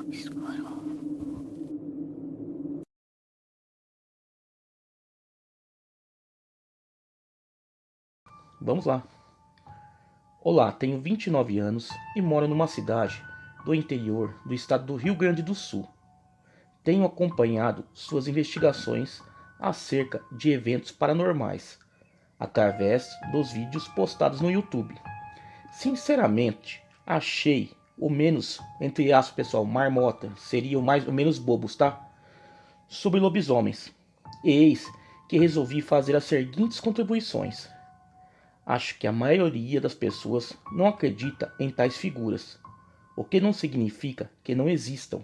obscuro. Vamos lá. Olá, tenho 29 anos e moro numa cidade do interior do estado do Rio Grande do Sul. Tenho acompanhado suas investigações acerca de eventos paranormais através dos vídeos postados no YouTube. Sinceramente, achei o menos, entre aspas, pessoal, marmota, seria o menos bobos, tá? Sobre lobisomens. Eis que resolvi fazer as seguintes contribuições. Acho que a maioria das pessoas não acredita em tais figuras, o que não significa que não existam.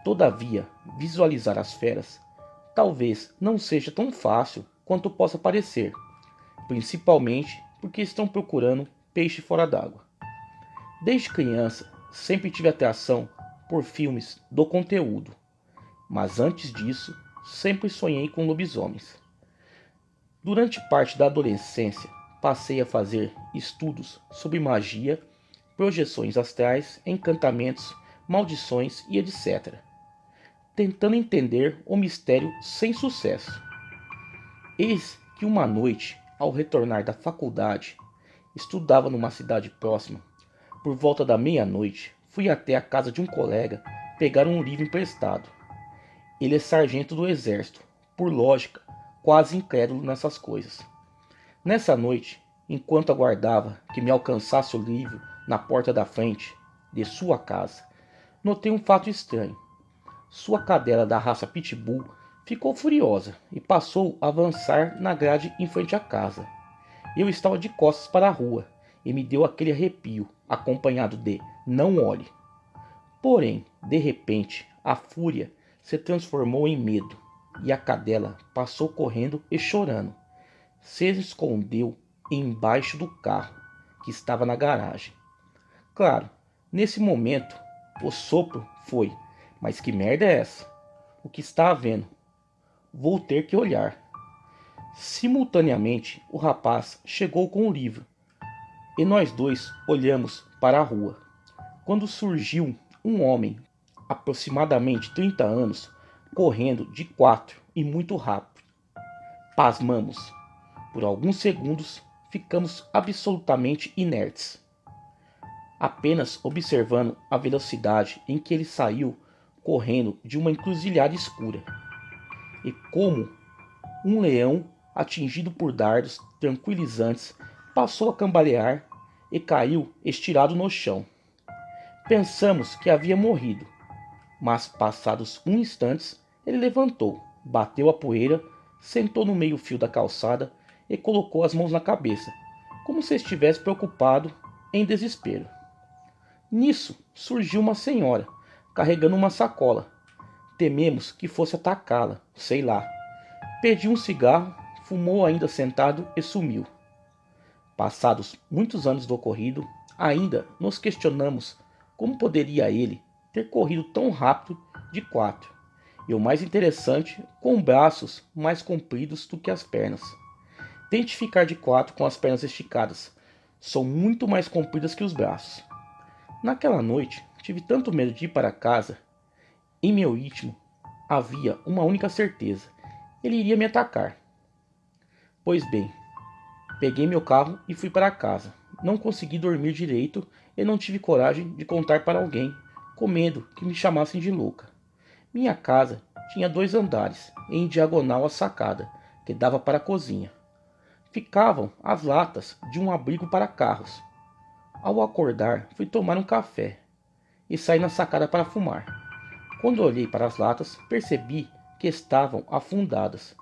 Todavia, visualizar as feras talvez não seja tão fácil quanto possa parecer, principalmente porque estão procurando peixe fora d'água. Desde criança, sempre tive atração por filmes do conteúdo, mas antes disso, sempre sonhei com lobisomens. Durante parte da adolescência, passei a fazer estudos sobre magia, projeções astrais, encantamentos, maldições e etc., tentando entender o mistério sem sucesso. Eis que uma noite, ao retornar da faculdade, estudava numa cidade próxima. Por volta da meia-noite, fui até a casa de um colega pegar um livro emprestado. Ele é sargento do exército, por lógica, quase incrédulo nessas coisas. Nessa noite, enquanto aguardava que me alcançasse o livro na porta da frente de sua casa, notei um fato estranho. Sua cadela da raça Pitbull ficou furiosa e passou a avançar na grade em frente à casa. Eu estava de costas para a rua e me deu aquele arrepio, acompanhado de "não olhe". Porém, de repente, a fúria se transformou em medo e a cadela passou correndo e chorando. Se escondeu embaixo do carro que estava na garagem. Claro, nesse momento, o sopro foi: mas que merda é essa? O que está havendo? Vou ter que olhar. Simultaneamente, o rapaz chegou com o livro e nós dois olhamos para a rua, quando surgiu um homem, aproximadamente 30 anos, correndo de quatro e muito rápido. Pasmamos. Por alguns segundos, ficamos absolutamente inertes, apenas observando a velocidade em que ele saiu correndo de uma encruzilhada escura, e como um leão atingido por dardos tranquilizantes passou a cambalear e caiu estirado no chão. Pensamos que havia morrido, mas passados uns instantes ele levantou, bateu a poeira, sentou no meio-fio da calçada e colocou as mãos na cabeça, como se estivesse preocupado, em desespero. Nisso surgiu uma senhora, carregando uma sacola. Tememos que fosse atacá-la, sei lá. Pediu um cigarro, fumou ainda sentado e sumiu. Passados muitos anos do ocorrido, ainda nos questionamos como poderia ele ter corrido tão rápido de quatro. E o mais interessante, com braços mais compridos do que as pernas. Tente ficar de quatro com as pernas esticadas. São muito mais compridas que os braços. Naquela noite, tive tanto medo de ir para casa. Em meu íntimo, havia uma única certeza: ele iria me atacar. Pois bem, peguei meu carro e fui para casa. Não consegui dormir direito e não tive coragem de contar para alguém, com medo que me chamassem de louca. Minha casa tinha 2 andares, em diagonal à sacada, que dava para a cozinha. Ficavam as latas de um abrigo para carros. Ao acordar, fui tomar um café e saí na sacada para fumar. Quando olhei para as latas, percebi que estavam afundadas,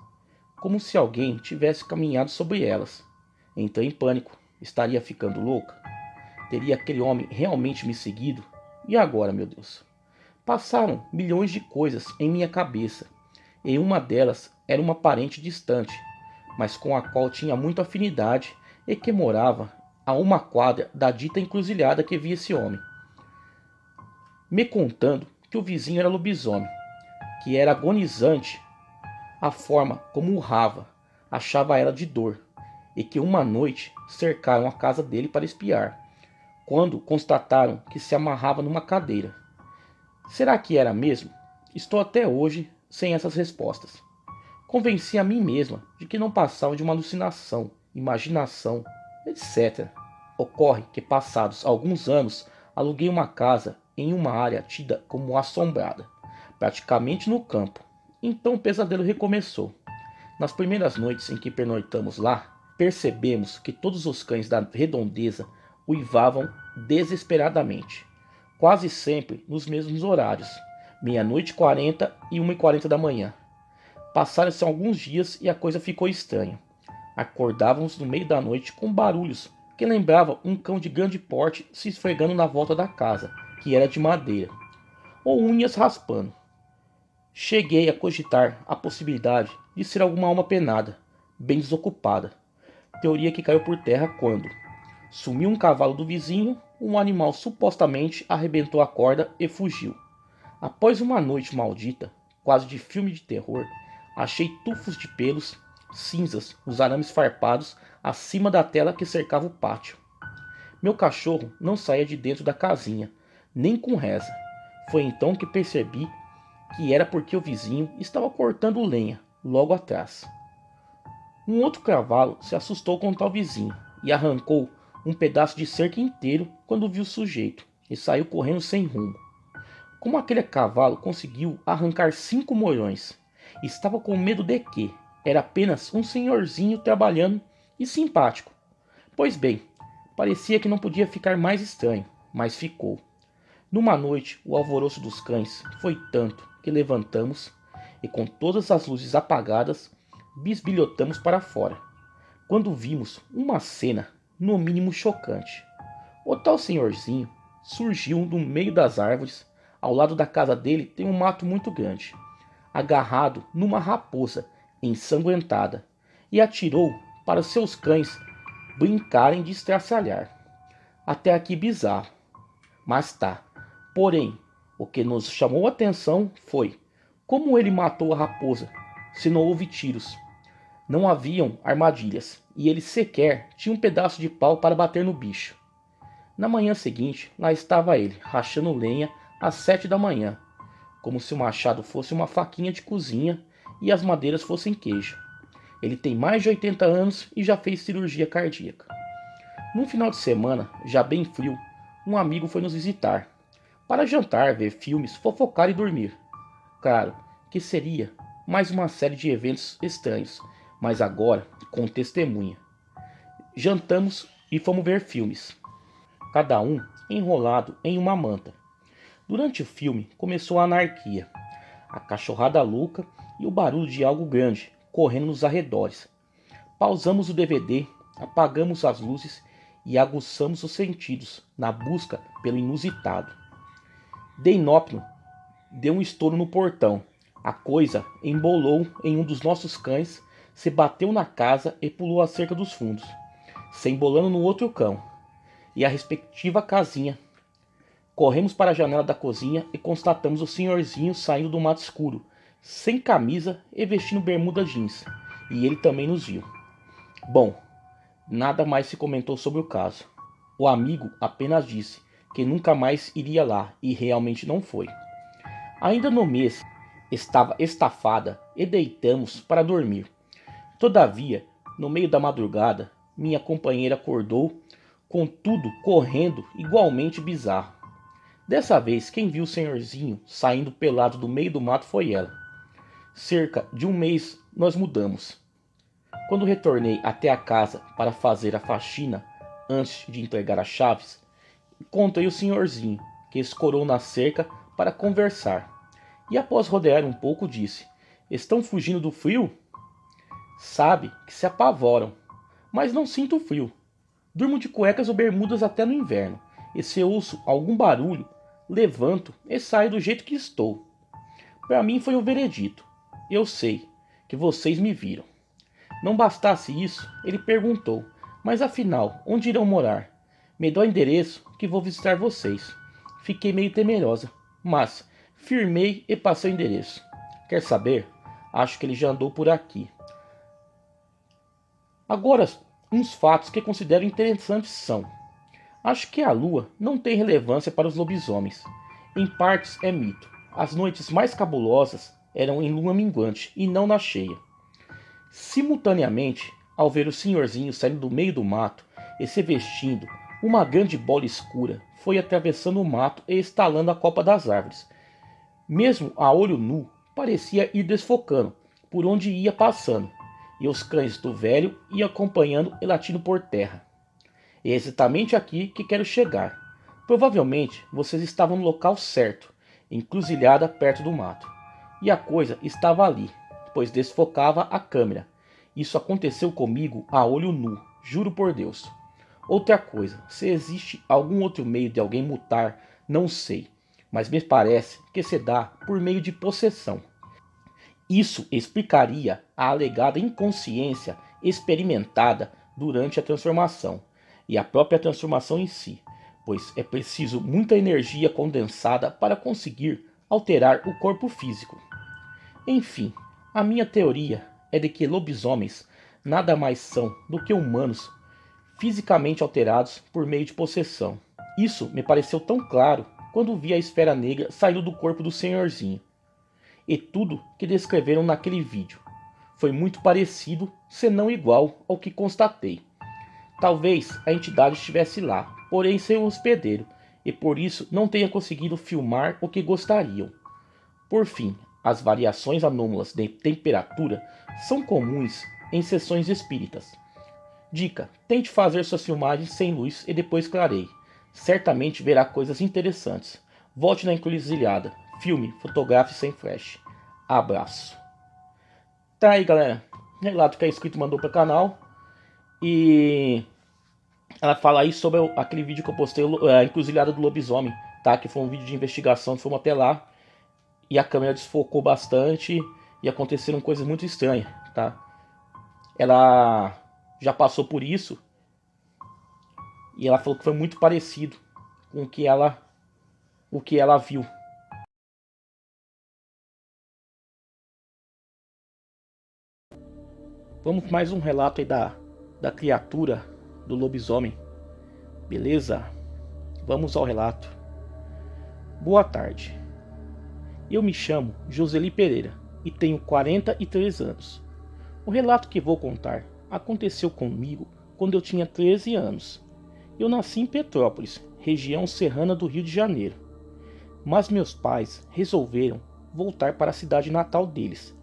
como se alguém tivesse caminhado sobre elas. Entrei em pânico. Estaria ficando louca? Teria aquele homem realmente me seguido? E agora, meu Deus? Passaram milhões de coisas em minha cabeça, e uma delas era uma parente distante, mas com a qual tinha muita afinidade e que morava a uma quadra da dita encruzilhada que vi esse homem, me contando que o vizinho era lobisomem, que era agonizante a forma como urrava, achava ela de dor, e que uma noite cercaram a casa dele para espiar, quando constataram que se amarrava numa cadeira. Será que era mesmo? Estou até hoje sem essas respostas. Convenci a mim mesma de que não passava de uma alucinação, imaginação, etc. Ocorre que, passados alguns anos, aluguei uma casa em uma área tida como assombrada, praticamente no campo. Então o pesadelo recomeçou. Nas primeiras noites em que pernoitamos lá, percebemos que todos os cães da redondeza uivavam desesperadamente, quase sempre nos mesmos horários, meia-noite e 40 e 1h40 da manhã. Passaram-se alguns dias e a coisa ficou estranha. Acordávamos no meio da noite com barulhos que lembravam um cão de grande porte se esfregando na volta da casa, que era de madeira, ou unhas raspando. Cheguei a cogitar a possibilidade de ser alguma alma penada, bem desocupada. Teoria que caiu por terra quando sumiu um cavalo do vizinho, um animal supostamente arrebentou a corda e fugiu. Após uma noite maldita, quase de filme de terror, achei tufos de pelos, cinzas nos arames farpados acima da tela que cercava o pátio. Meu cachorro não saía de dentro da casinha, nem com reza. Foi então que percebi que era porque o vizinho estava cortando lenha logo atrás. Um outro cavalo se assustou com o tal vizinho e arrancou um pedaço de cerca inteiro quando viu o sujeito e saiu correndo sem rumo. Como aquele cavalo conseguiu arrancar 5 molhões, estava com medo de que era apenas um senhorzinho trabalhando e simpático. Pois bem, parecia que não podia ficar mais estranho, mas ficou. Numa noite, o alvoroço dos cães foi tanto que levantamos e, com todas as luzes apagadas, bisbilhotamos para fora, quando vimos uma cena no mínimo chocante. O tal senhorzinho surgiu do meio das árvores. Ao lado da casa dele tem um mato muito grande, agarrado numa raposa ensanguentada, e atirou para seus cães brincarem de estraçalhar. Até aqui bizarro, mas tá. Porém, o que nos chamou a atenção foi como ele matou a raposa, se não houve tiros. Não haviam armadilhas, e ele sequer tinha um pedaço de pau para bater no bicho. Na manhã seguinte, lá estava ele, rachando lenha às 7 da manhã, como se o machado fosse uma faquinha de cozinha e as madeiras fossem queijo. Ele tem mais de 80 anos e já fez cirurgia cardíaca. Num final de semana, já bem frio, um amigo foi nos visitar, para jantar, ver filmes, fofocar e dormir. Claro que seria mais uma série de eventos estranhos, mas agora com testemunha. Jantamos e fomos ver filmes, cada um enrolado em uma manta. Durante o filme começou a anarquia, a cachorrada louca e o barulho de algo grande correndo nos arredores. Pausamos o DVD, apagamos as luzes e aguçamos os sentidos na busca pelo inusitado. Deinópio deu um estouro no portão. A coisa embolou em um dos nossos cães, se bateu na casa e pulou a cerca dos fundos, se embolando no outro cão e a respectiva casinha. Corremos para a janela da cozinha e constatamos o senhorzinho saindo do mato escuro, sem camisa e vestindo bermuda jeans, e ele também nos viu. Bom, nada mais se comentou sobre o caso. O amigo apenas disse que nunca mais iria lá e realmente não foi. Ainda no mês, estava estafada e deitamos para dormir. Todavia, no meio da madrugada, minha companheira acordou com tudo correndo igualmente bizarro. Dessa vez, quem viu o senhorzinho saindo pelado do meio do mato foi ela. Cerca de um mês nós mudamos. Quando retornei até a casa para fazer a faxina antes de entregar as chaves, encontrei o senhorzinho, que escorou na cerca para conversar. E após rodear um pouco disse: "Estão fugindo do frio? Sabe que se apavoram, mas não sinto frio. Durmo de cuecas ou bermudas até no inverno, e se ouço algum barulho, levanto e saio do jeito que estou." Para mim foi um veredito. Eu sei que vocês me viram. Não bastasse isso, ele perguntou: "Mas afinal, onde irão morar? Me dá o endereço que vou visitar vocês." Fiquei meio temerosa, mas firmei e passei o endereço. Quer saber? Acho que ele já andou por aqui. Agora, uns fatos que considero interessantes são: acho que a lua não tem relevância para os lobisomens. Em partes é mito. As noites mais cabulosas eram em lua minguante e não na cheia. Simultaneamente, ao ver o senhorzinho saindo do meio do mato e se vestindo, uma grande bola escura foi atravessando o mato e estalando a copa das árvores. Mesmo a olho nu, parecia ir desfocando por onde ia passando, e os cães do velho iam acompanhando e latindo por terra. É exatamente aqui que quero chegar. Provavelmente vocês estavam no local certo, encruzilhada perto do mato. E a coisa estava ali, pois desfocava a câmera. Isso aconteceu comigo a olho nu, juro por Deus. Outra coisa, se existe algum outro meio de alguém mutar, não sei, mas me parece que se dá por meio de possessão. Isso explicaria a alegada inconsciência experimentada durante a transformação, e a própria transformação em si, pois é preciso muita energia condensada para conseguir alterar o corpo físico. Enfim, a minha teoria é de que lobisomens nada mais são do que humanos fisicamente alterados por meio de possessão. Isso me pareceu tão claro quando vi a esfera negra saindo do corpo do senhorzinho. E tudo que descreveram naquele vídeo foi muito parecido, se não igual, ao que constatei. Talvez a entidade estivesse lá, porém sem um hospedeiro, e por isso não tenha conseguido filmar o que gostariam. Por fim, as variações anômalas de temperatura são comuns em sessões espíritas. Dica: tente fazer suas filmagens sem luz e depois clareie. Certamente verá coisas interessantes. Volte na encruzilhada. Filme, fotografe sem flash. Abraço. Tá aí, galera. Relato que a inscrito mandou para o canal. E ela fala aí sobre aquele vídeo que eu postei, a encruzilhada do lobisomem, tá? Que foi um vídeo de investigação, fomos até lá e a câmera desfocou bastante e aconteceram coisas muito estranhas, tá? Ela já passou por isso e ela falou que foi muito parecido com o que ela viu. Vamos mais um relato aí da criatura do lobisomem. Beleza? Vamos ao relato. Boa tarde. Eu me chamo Joseli Pereira e tenho 43 anos. O relato que vou contar aconteceu comigo quando eu tinha 13 anos. Eu nasci em Petrópolis, região serrana do Rio de Janeiro. Mas meus pais resolveram voltar para a cidade natal deles,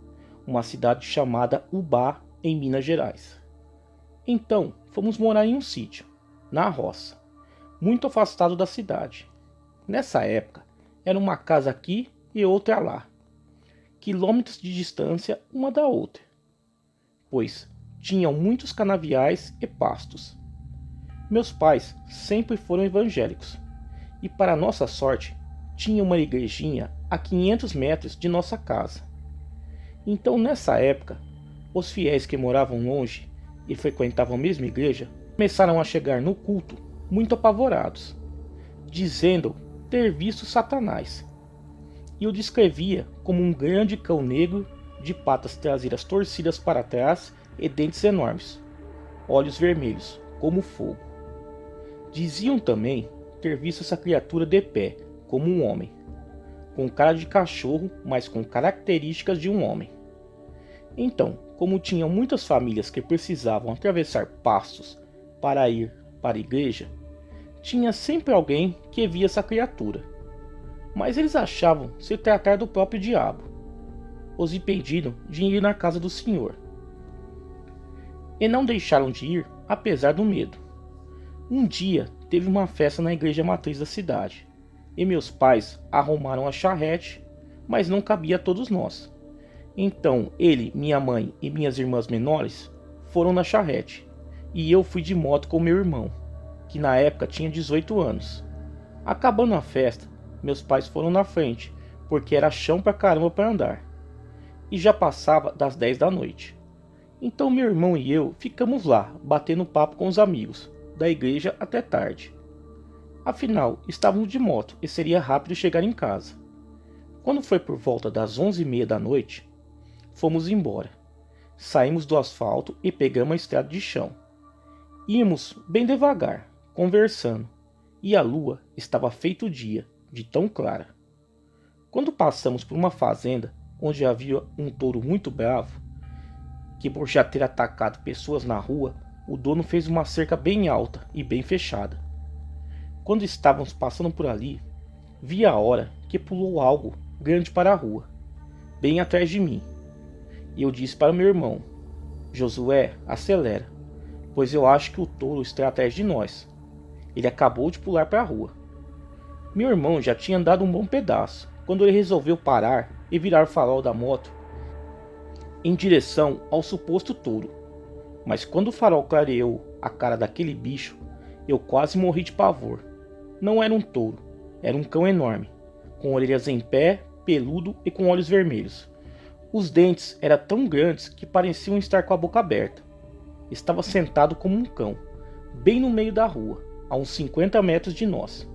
uma cidade chamada Ubá, em Minas Gerais. Então, fomos morar em um sítio, na roça, muito afastado da cidade. Nessa época, era uma casa aqui e outra lá, quilômetros de distância uma da outra, pois tinham muitos canaviais e pastos. Meus pais sempre foram evangélicos, e para nossa sorte, tinha uma igrejinha a 500 metros de nossa casa. Então, nessa época, os fiéis que moravam longe e frequentavam a mesma igreja começaram a chegar no culto muito apavorados, dizendo ter visto Satanás. E o descrevia como um grande cão negro de patas traseiras torcidas para trás e dentes enormes, olhos vermelhos como fogo. Diziam também ter visto essa criatura de pé, como um homem, com cara de cachorro, mas com características de um homem. Então, como tinham muitas famílias que precisavam atravessar pastos para ir para a igreja, tinha sempre alguém que via essa criatura. Mas eles achavam se tratar do próprio diabo. Os impediram de ir na casa do Senhor. E não deixaram de ir, apesar do medo. Um dia teve uma festa na igreja matriz da cidade, e meus pais arrumaram a charrete, mas não cabia a todos nós. Então ele, minha mãe e minhas irmãs menores foram na charrete, e eu fui de moto com meu irmão, que na época tinha 18 anos. Acabando a festa, meus pais foram na frente, porque era chão pra caramba para andar, e já passava das 10 da noite. Então meu irmão e eu ficamos lá, batendo papo com os amigos da igreja até tarde. Afinal, estávamos de moto e seria rápido chegar em casa. Quando foi por volta das 11h30 da noite, fomos embora. Saímos do asfalto e pegamos a estrada de chão. Íamos bem devagar, conversando, e a lua estava feito dia, de tão clara. Quando passamos por uma fazenda onde havia um touro muito bravo, que por já ter atacado pessoas na rua, o dono fez uma cerca bem alta e bem fechada. Quando estávamos passando por ali, vi a hora que pulou algo grande para a rua, bem atrás de mim. E eu disse para meu irmão: Josué, acelera, pois eu acho que o touro está atrás de nós. Ele acabou de pular para a rua. Meu irmão já tinha andado um bom pedaço, quando ele resolveu parar e virar o farol da moto em direção ao suposto touro. Mas quando o farol clareou a cara daquele bicho, eu quase morri de pavor. Não era um touro, era um cão enorme, com orelhas em pé, peludo e com olhos vermelhos. Os dentes eram tão grandes que pareciam estar com a boca aberta. Estava sentado como um cão, bem no meio da rua, a uns 50 metros de nós.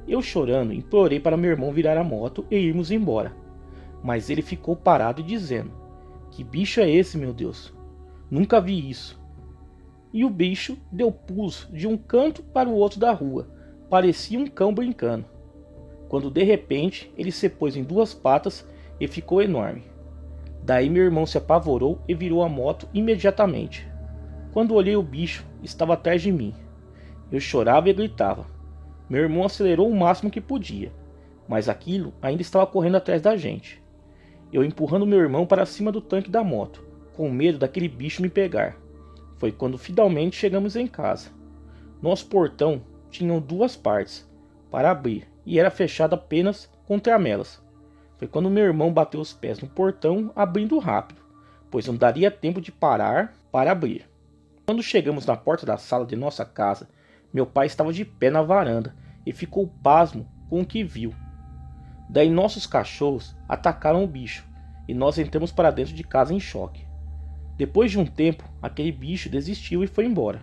Eu, chorando, implorei para meu irmão virar a moto e irmos embora. Mas ele ficou parado e dizendo: que bicho é esse, meu Deus? Nunca vi isso. E o bicho deu pulos de um canto para o outro da rua. Parecia um cão brincando. Quando de repente ele se pôs em duas patas e ficou enorme. Daí meu irmão se apavorou e virou a moto imediatamente. Quando olhei, o bicho estava atrás de mim. Eu chorava e gritava. Meu irmão acelerou o máximo que podia, mas aquilo ainda estava correndo atrás da gente. Eu empurrando meu irmão para cima do tanque da moto, com medo daquele bicho me pegar. Foi quando finalmente chegamos em casa. Nosso portão tinha duas partes para abrir e era fechado apenas com tramelas. Foi quando meu irmão bateu os pés no portão, abrindo rápido, pois não daria tempo de parar para abrir. Quando chegamos na porta da sala de nossa casa, meu pai estava de pé na varanda e ficou pasmo com o que viu. Daí nossos cachorros atacaram o bicho e nós entramos para dentro de casa em choque. Depois de um tempo, aquele bicho desistiu e foi embora.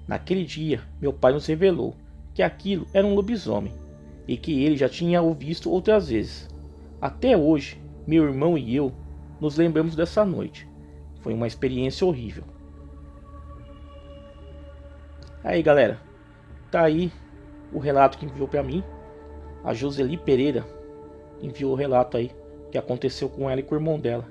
Naquele dia, meu pai nos revelou que aquilo era um lobisomem e que ele já tinha o visto outras vezes. Até hoje, meu irmão e eu nos lembramos dessa noite. Foi uma experiência horrível. Aí, galera, tá aí o relato que enviou para mim. A Joseli Pereira enviou o relato aí que aconteceu com ela e com o irmão dela.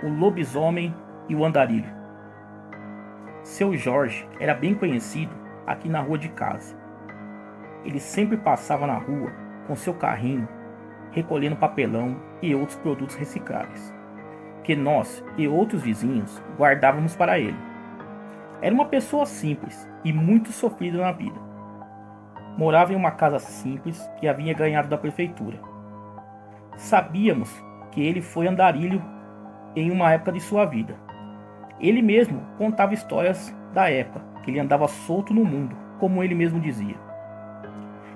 O lobisomem e o andarilho. Seu Jorge era bem conhecido aqui na rua de casa. Ele sempre passava na rua com seu carrinho, recolhendo papelão e outros produtos recicláveis, que nós e outros vizinhos guardávamos para ele. Era uma pessoa simples e muito sofrida na vida. Morava em uma casa simples que havia ganhado da prefeitura. Sabíamos que ele foi andarilho em uma época de sua vida. Ele mesmo contava histórias da época que ele andava solto no mundo, como ele mesmo dizia.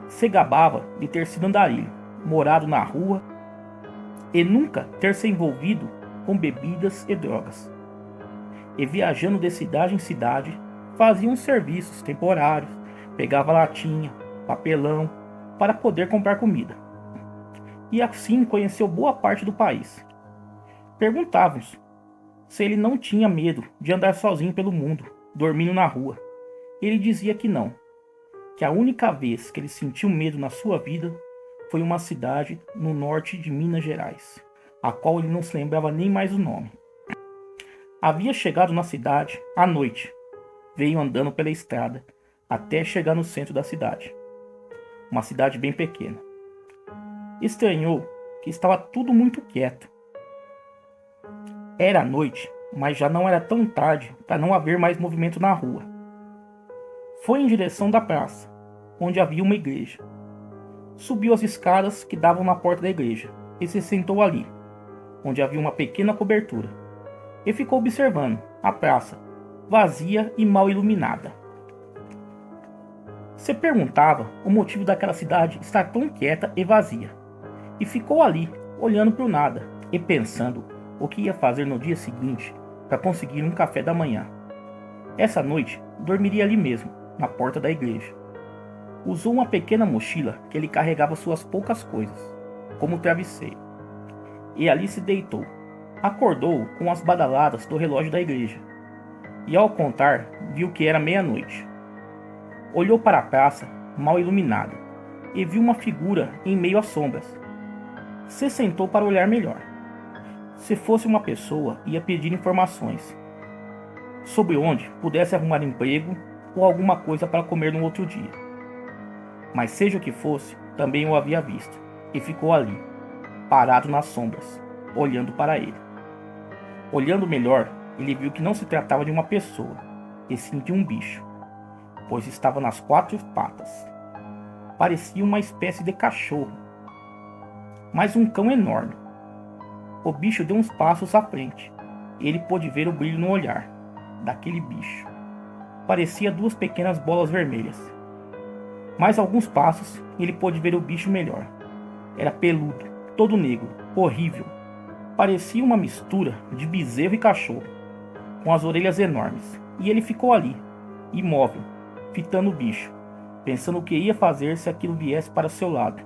Se gabava de ter sido andarilho, morado na rua e nunca ter se envolvido com bebidas e drogas. E viajando de cidade em cidade, fazia uns serviços temporários, pegava latinha, papelão, para poder comprar comida. E assim conheceu boa parte do país. Perguntávamos se ele não tinha medo de andar sozinho pelo mundo, dormindo na rua. Ele dizia que não, que a única vez que ele sentiu medo na sua vida foi em uma cidade no norte de Minas Gerais, a qual ele não se lembrava nem mais o nome. Havia chegado na cidade à noite, veio andando pela estrada até chegar no centro da cidade, uma cidade bem pequena. Estranhou que estava tudo muito quieto. Era noite, mas já não era tão tarde para não haver mais movimento na rua. Foi em direção da praça, onde havia uma igreja. Subiu as escadas que davam na porta da igreja e se sentou ali, onde havia uma pequena cobertura, e ficou observando a praça, vazia e mal iluminada. Se perguntava o motivo daquela cidade estar tão quieta e vazia, e ficou ali, olhando para o nada e pensando o que ia fazer no dia seguinte para conseguir um café da manhã. Essa noite, dormiria ali mesmo, na porta da igreja. Usou uma pequena mochila que ele carregava suas poucas coisas, como travesseiro, e ali se deitou. Acordou com as badaladas do relógio da igreja e ao contar, viu que era meia-noite. Olhou para a praça, mal iluminada, e viu uma figura em meio às sombras. Se sentou para olhar melhor. Se fosse uma pessoa, ia pedir informações sobre onde pudesse arrumar emprego ou alguma coisa para comer no outro dia. Mas seja o que fosse, também o havia visto, e ficou ali, parado nas sombras, olhando para ele. Olhando melhor, ele viu que não se tratava de uma pessoa, e sim de um bicho, pois estava nas quatro patas. Parecia uma espécie de cachorro, mas um cão enorme. O bicho deu uns passos à frente, e ele pôde ver o brilho no olhar daquele bicho. Parecia duas pequenas bolas vermelhas. Mais alguns passos, e ele pôde ver o bicho melhor. Era peludo, todo negro, horrível. Parecia uma mistura de bezerro e cachorro, com as orelhas enormes. E ele ficou ali, imóvel, fitando o bicho, pensando o que ia fazer se aquilo viesse para seu lado.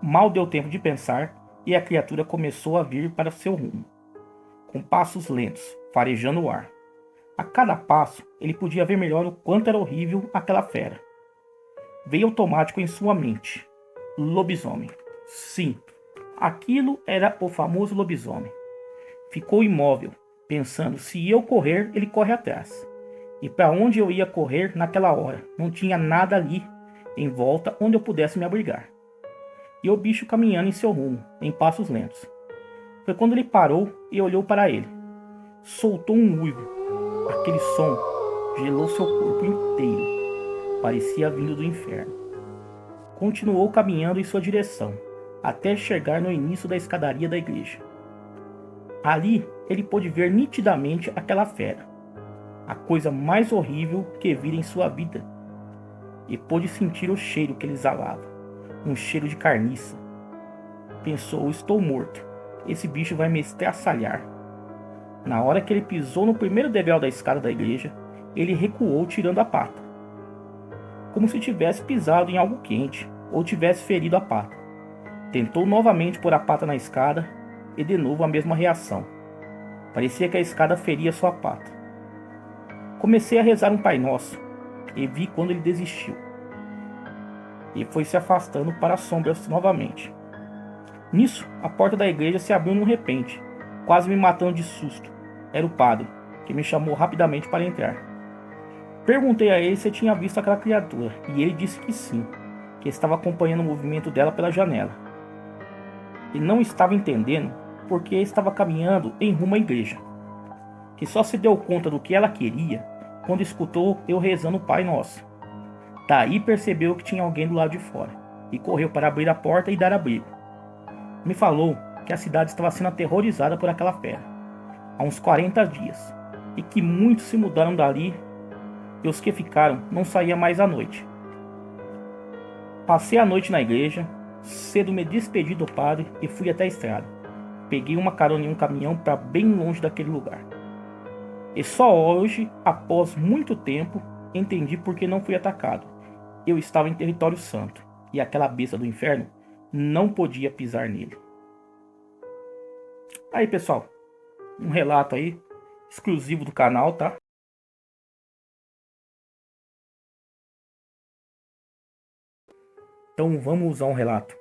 Mal deu tempo de pensar, e a criatura começou a vir para seu rumo, com passos lentos, farejando o ar. A cada passo, ele podia ver melhor o quanto era horrível aquela fera. Veio automático em sua mente: lobisomem. Sim, aquilo era o famoso lobisomem. Ficou imóvel, pensando: se eu correr, ele corre atrás. E para onde eu ia correr naquela hora? Não tinha nada ali em volta onde eu pudesse me abrigar. E o bicho caminhando em seu rumo, em passos lentos. Foi quando ele parou e olhou para ele. Soltou um uivo. Aquele som gelou seu corpo inteiro. Parecia vindo do inferno. Continuou caminhando em sua direção, até chegar no início da escadaria da igreja. Ali, ele pôde ver nitidamente aquela fera, a coisa mais horrível que vira em sua vida, e pôde sentir o cheiro que ele exalava, um cheiro de carniça. Pensou: estou morto, esse bicho vai me estraçalhar. Na hora que ele pisou no primeiro degrau da escada da igreja, ele recuou tirando a pata, como se tivesse pisado em algo quente ou tivesse ferido a pata. Tentou novamente pôr a pata na escada e de novo a mesma reação. Parecia que a escada feria sua pata. Comecei a rezar um Pai Nosso e vi quando ele desistiu e foi se afastando para as sombras novamente. Nisso, a porta da igreja se abriu num repente, quase me matando de susto. Era o padre, que me chamou rapidamente para entrar. Perguntei a ele se tinha visto aquela criatura, e ele disse que sim, que estava acompanhando o movimento dela pela janela. E não estava entendendo porque estava caminhando em rumo à igreja, que só se deu conta do que ela queria quando escutou eu rezando o Pai Nosso. Daí percebeu que tinha alguém do lado de fora, e correu para abrir a porta e dar abrigo. Me falou que a cidade estava sendo aterrorizada por aquela fera, há uns 40 dias, e que muitos se mudaram dali, e os que ficaram não saíam mais à noite. Passei a noite na igreja, cedo me despedi do padre e fui até a estrada. Peguei uma carona em um caminhão para bem longe daquele lugar. E só hoje, após muito tempo, entendi por que não fui atacado. Eu estava em território santo, e aquela besta do inferno não podia pisar nele. Aí, pessoal, um relato aí, exclusivo do canal, tá? Então vamos usar um relato.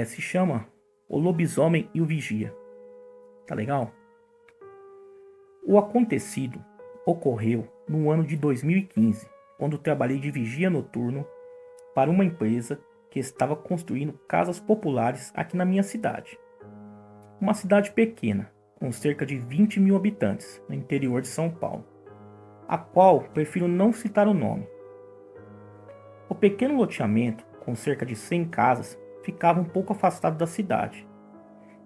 Se chama O Lobisomem e o Vigia. Tá legal? O acontecido ocorreu no ano de 2015, quando trabalhei de vigia noturno para uma empresa que estava construindo casas populares aqui na minha cidade. Uma cidade pequena, com cerca de 20 mil habitantes, no interior de São Paulo, a qual prefiro não citar o nome. O pequeno loteamento, com cerca de 100 casas, ficava um pouco afastado da cidade.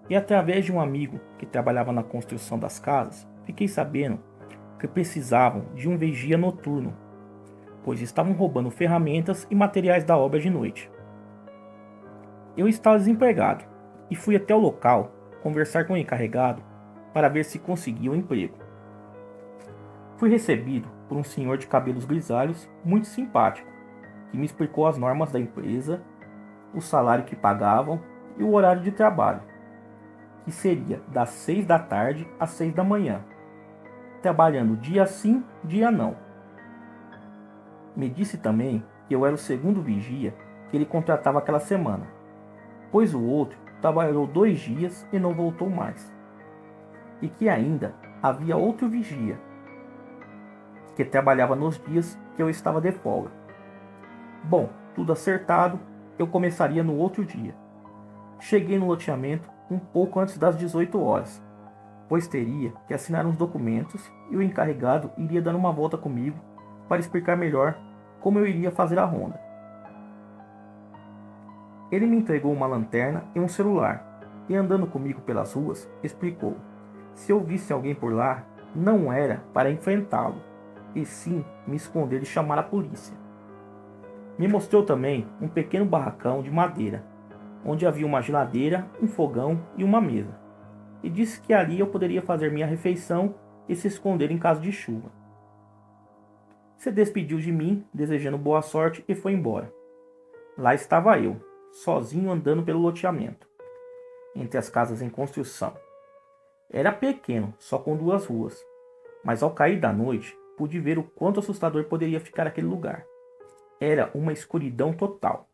E através de um amigo que trabalhava na construção das casas, fiquei sabendo que precisavam de um vigia noturno, pois estavam roubando ferramentas e materiais da obra de noite. Eu estava desempregado e fui até o local conversar com o encarregado para ver se conseguia um emprego. Fui recebido por um senhor de cabelos grisalhos muito simpático, que me explicou as normas da empresa, o salário que pagavam e o horário de trabalho, que seria das 6 da tarde às 6 da manhã. trabalhando dia sim, dia não. Me disse também que eu era o segundo vigia que ele contratava aquela semana, pois o outro trabalhou 2 dias e não voltou mais. E que ainda havia outro vigia que trabalhava nos dias que eu estava de folga. Bom, tudo acertado, eu começaria no outro dia. Cheguei no loteamento um pouco antes das 18 horas, pois teria que assinar uns documentos e o encarregado iria dar uma volta comigo para explicar melhor como eu iria fazer a ronda. Ele me entregou uma lanterna e um celular, e andando comigo pelas ruas, explicou: se eu visse alguém por lá, não era para enfrentá-lo, e sim me esconder e chamar a polícia. Me mostrou também um pequeno barracão de madeira, onde havia uma geladeira, um fogão e uma mesa, e disse que ali eu poderia fazer minha refeição e se esconder em caso de chuva. Se despediu de mim, desejando boa sorte, e foi embora. Lá estava eu, sozinho andando pelo loteamento, entre as casas em construção. Era pequeno, só com 2 ruas, mas ao cair da noite, pude ver o quanto assustador poderia ficar aquele lugar. Era uma escuridão total,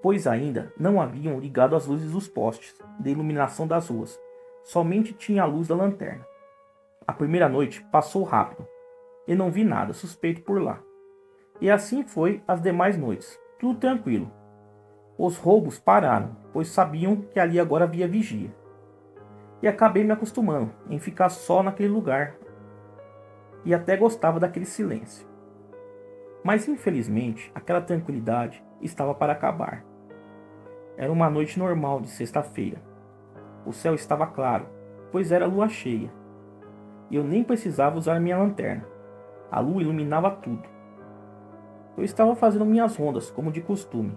pois ainda não haviam ligado as luzes dos postes de iluminação das ruas, somente tinha a luz da lanterna. A primeira noite passou rápido, e não vi nada suspeito por lá. E assim foi as demais noites, tudo tranquilo. Os roubos pararam, pois sabiam que ali agora havia vigia. E acabei me acostumando em ficar só naquele lugar, e até gostava daquele silêncio. Mas infelizmente, aquela tranquilidade estava para acabar. Era uma noite normal de sexta-feira. O céu estava claro, pois era lua cheia. E eu nem precisava usar minha lanterna. A lua iluminava tudo. Eu estava fazendo minhas rondas, como de costume,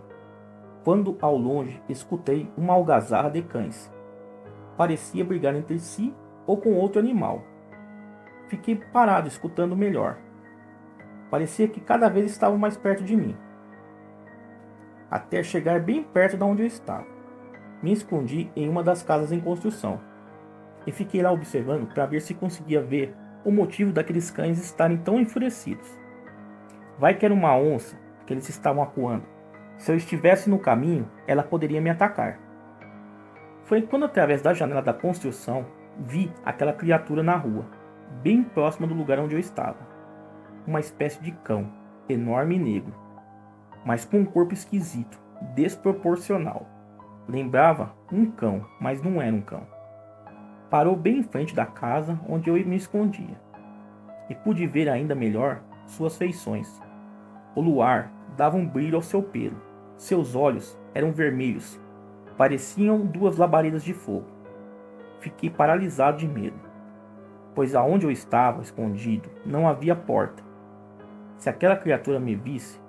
quando ao longe escutei uma algazarra de cães. Parecia brigar entre si ou com outro animal. Fiquei parado escutando melhor. Parecia que cada vez estavam mais perto de mim, até chegar bem perto de onde eu estava. Me escondi em uma das casas em construção e fiquei lá observando para ver se conseguia ver o motivo daqueles cães estarem tão enfurecidos. Vai que era uma onça que eles estavam acuando. Se eu estivesse no caminho, ela poderia me atacar. Foi quando, através da janela da construção, vi aquela criatura na rua, bem próxima do lugar onde eu estava. Uma espécie de cão, enorme e negro, mas com um corpo esquisito, desproporcional. Lembrava um cão, mas não era um cão. Parou bem em frente da casa onde eu me escondia, e pude ver ainda melhor suas feições. O luar dava um brilho ao seu pelo. Seus olhos eram vermelhos, pareciam 2 labaredas de fogo. Fiquei paralisado de medo, pois aonde eu estava escondido não havia porta. Se aquela criatura me visse,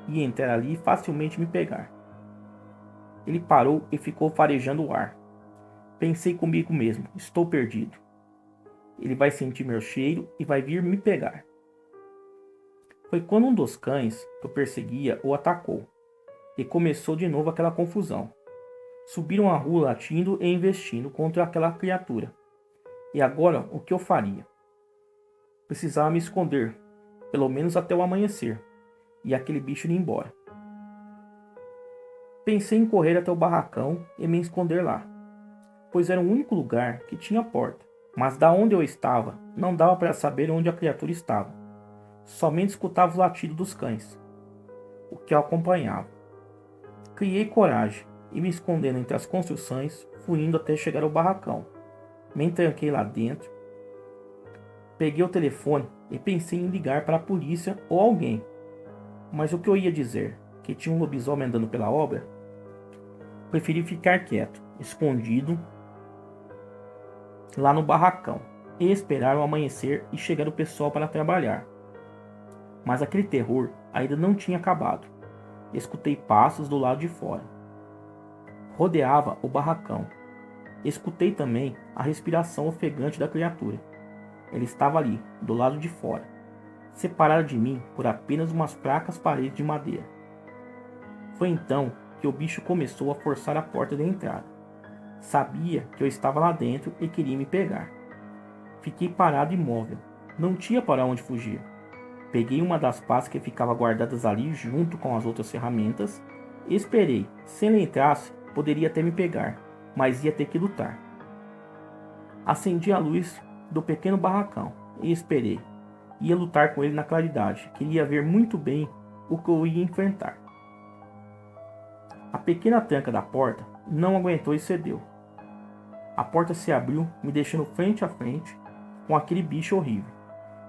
ia entrar ali e facilmente me pegar. Ele parou e ficou farejando o ar. Pensei comigo mesmo: estou perdido. Ele vai sentir meu cheiro e vai vir me pegar. Foi quando um dos cães que eu perseguia o atacou, e começou de novo aquela confusão. Subiram a rua latindo e investindo contra aquela criatura. E agora o que eu faria? Precisava me esconder, pelo menos até o amanhecer, e aquele bicho ir embora. Pensei em correr até o barracão e me esconder lá, pois era o único lugar que tinha porta. Mas da onde eu estava, não dava para saber onde a criatura estava. Somente escutava o latido dos cães, o que eu acompanhava. Criei coragem e, me escondendo entre as construções, fui indo até chegar ao barracão. Me entranquei lá dentro, peguei o telefone e pensei em ligar para a polícia ou alguém. Mas o que eu ia dizer? Que tinha um lobisomem andando pela obra? Preferi ficar quieto, escondido lá no barracão, e esperar o amanhecer e chegar o pessoal para trabalhar. Mas aquele terror ainda não tinha acabado. Escutei passos do lado de fora. Rodeava o barracão. Escutei também a respiração ofegante da criatura. Ele estava ali, do lado de fora, separado de mim por apenas umas fracas paredes de madeira. Foi então que o bicho começou a forçar a porta de entrada. Sabia que eu estava lá dentro e queria me pegar. Fiquei parado imóvel. Não tinha para onde fugir. Peguei uma das pás que ficava guardadas ali junto com as outras ferramentas e esperei. Se ele entrasse, poderia até me pegar, mas ia ter que lutar. Acendi a luz do pequeno barracão e esperei. Ia lutar com ele na claridade. Queria ver muito bem o que eu ia enfrentar. A pequena tranca da porta não aguentou e cedeu. A porta se abriu, me deixando frente a frente com aquele bicho horrível.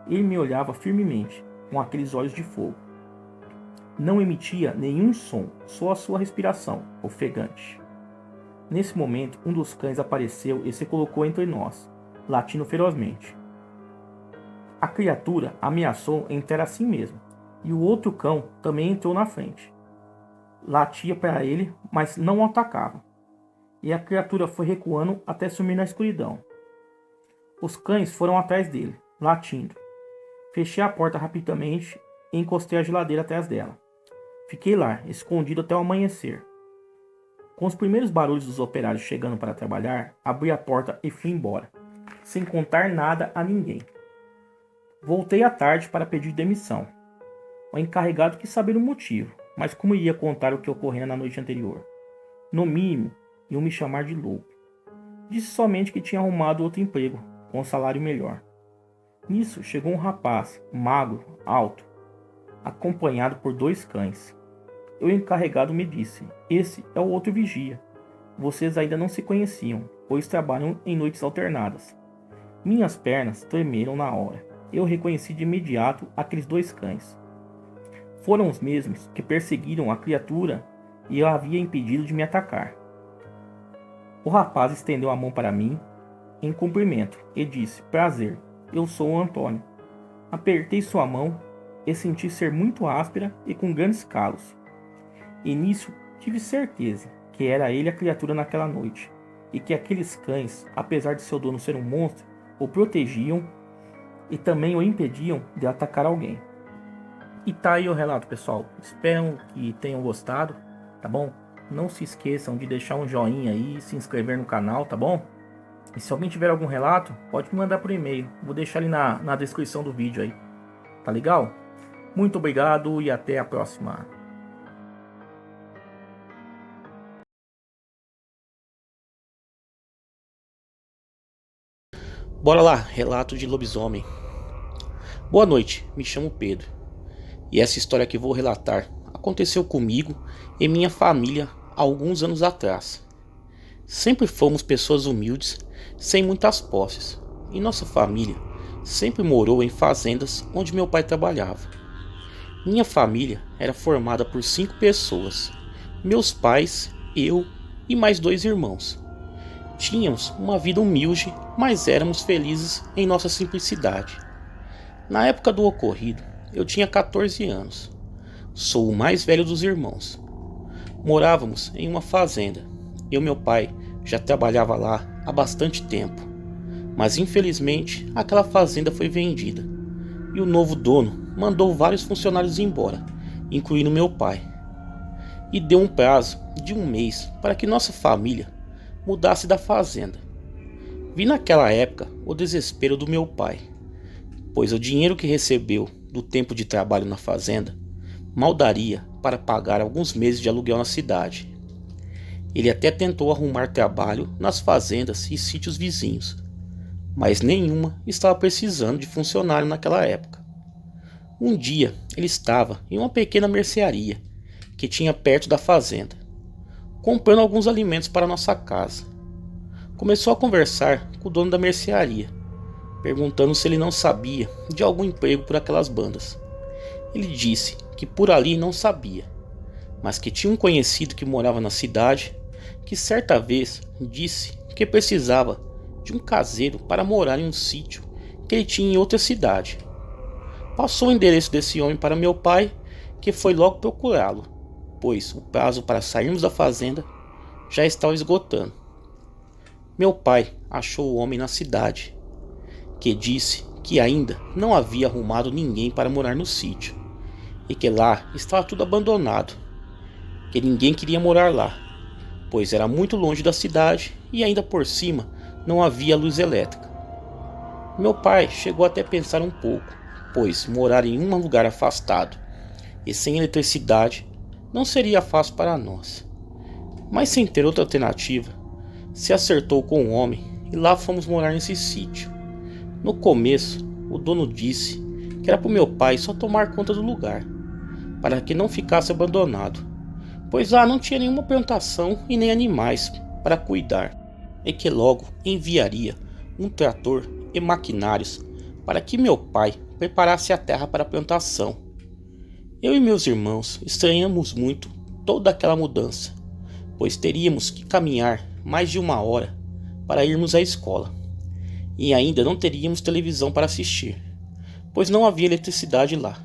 Ele me olhava firmemente, com aqueles olhos de fogo. Não emitia nenhum som, só a sua respiração, ofegante. Nesse momento, um dos cães apareceu e se colocou entre nós, latindo ferozmente. A criatura ameaçou entrar assim mesmo, e o outro cão também entrou na frente. Latia para ele, mas não o atacava, e a criatura foi recuando até sumir na escuridão. Os cães foram atrás dele, latindo. Fechei a porta rapidamente e encostei a geladeira atrás dela. Fiquei lá, escondido até o amanhecer. Com os primeiros barulhos dos operários chegando para trabalhar, abri a porta e fui embora, sem contar nada a ninguém. Voltei à tarde para pedir demissão. O encarregado quis saber o motivo, mas como iria contar o que ocorrera na noite anterior? No mínimo, iam me chamar de louco. Disse somente que tinha arrumado outro emprego, com um salário melhor. Nisso chegou um rapaz, magro, alto, acompanhado por 2 cães. O encarregado me disse: "Esse é o outro vigia. Vocês ainda não se conheciam, pois trabalham em noites alternadas." Minhas pernas tremeram na hora. Eu reconheci de imediato aqueles 2 cães. Foram os mesmos que perseguiram a criatura e eu havia impedido de me atacar. O rapaz estendeu a mão para mim em cumprimento e disse: "Prazer, eu sou o Antônio." Apertei sua mão e senti ser muito áspera e com grandes calos. E nisso tive certeza que era ele a criatura naquela noite, e que aqueles cães, apesar de seu dono ser um monstro, o protegiam e também o impediam de atacar alguém. E tá aí o relato, pessoal. Espero que tenham gostado, tá bom? Não se esqueçam de deixar um joinha aí, se inscrever no canal, tá bom? E se alguém tiver algum relato, pode me mandar por e-mail. Vou deixar ali na descrição do vídeo aí. Tá legal? Muito obrigado e até a próxima. Bora lá, relato de lobisomem. Boa noite, me chamo Pedro. E essa história que vou relatar aconteceu comigo e minha família há alguns anos atrás. Sempre fomos pessoas humildes, sem muitas posses, e nossa família sempre morou em fazendas onde meu pai trabalhava. Minha família era formada por 5 pessoas: meus pais, eu e mais 2 irmãos. Tínhamos uma vida humilde, mas éramos felizes em nossa simplicidade. Na época do ocorrido, eu tinha 14 anos. Sou o mais velho dos irmãos. Morávamos em uma fazenda. Meu pai já trabalhava lá há bastante tempo, mas infelizmente aquela fazenda foi vendida e o novo dono mandou vários funcionários embora, incluindo meu pai, e deu um prazo de 1 mês para que nossa família mudasse da fazenda. Vi naquela época o desespero do meu pai, pois o dinheiro que recebeu do tempo de trabalho na fazenda mal daria para pagar alguns meses de aluguel na cidade. Ele até tentou arrumar trabalho nas fazendas e sítios vizinhos, mas nenhuma estava precisando de funcionário naquela época. Um dia ele estava em uma pequena mercearia que tinha perto da fazenda, comprando alguns alimentos para nossa casa. Começou a conversar com o dono da mercearia, perguntando se ele não sabia de algum emprego por aquelas bandas. Ele disse que por ali não sabia, mas que tinha um conhecido que morava na cidade, que certa vez disse que precisava de um caseiro para morar em um sítio que ele tinha em outra cidade. Passou o endereço desse homem para meu pai, que foi logo procurá-lo, pois o prazo para sairmos da fazenda já estava esgotando. Meu pai achou o homem na cidade, que disse que ainda não havia arrumado ninguém para morar no sítio, e que lá estava tudo abandonado, que ninguém queria morar lá, pois era muito longe da cidade e ainda por cima não havia luz elétrica. Meu pai chegou até a pensar um pouco, pois morar em um lugar afastado e sem eletricidade não seria fácil para nós. Mas sem ter outra alternativa, se acertou com o homem e lá fomos morar nesse sítio. No começo, o dono disse que era para o meu pai só tomar conta do lugar, para que não ficasse abandonado, pois lá não tinha nenhuma plantação e nem animais para cuidar, e que logo enviaria um trator e maquinários para que meu pai preparasse a terra para a plantação. Eu e meus irmãos estranhamos muito toda aquela mudança, pois teríamos que caminhar mais de 1 hora para irmos à escola, e ainda não teríamos televisão para assistir, pois não havia eletricidade lá.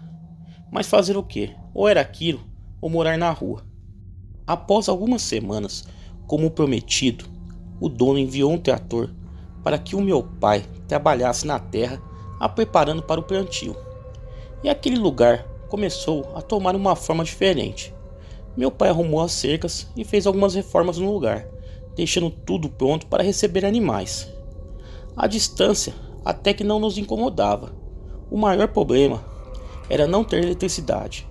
Mas fazer o quê? Ou era aquilo, ou morar na rua. Após algumas semanas, como prometido, o dono enviou um trator para que o meu pai trabalhasse na terra, a preparando para o plantio. E aquele lugar começou a tomar uma forma diferente. Meu pai arrumou as cercas e fez algumas reformas no lugar, deixando tudo pronto para receber animais. A distância até que não nos incomodava. O maior problema era não ter eletricidade.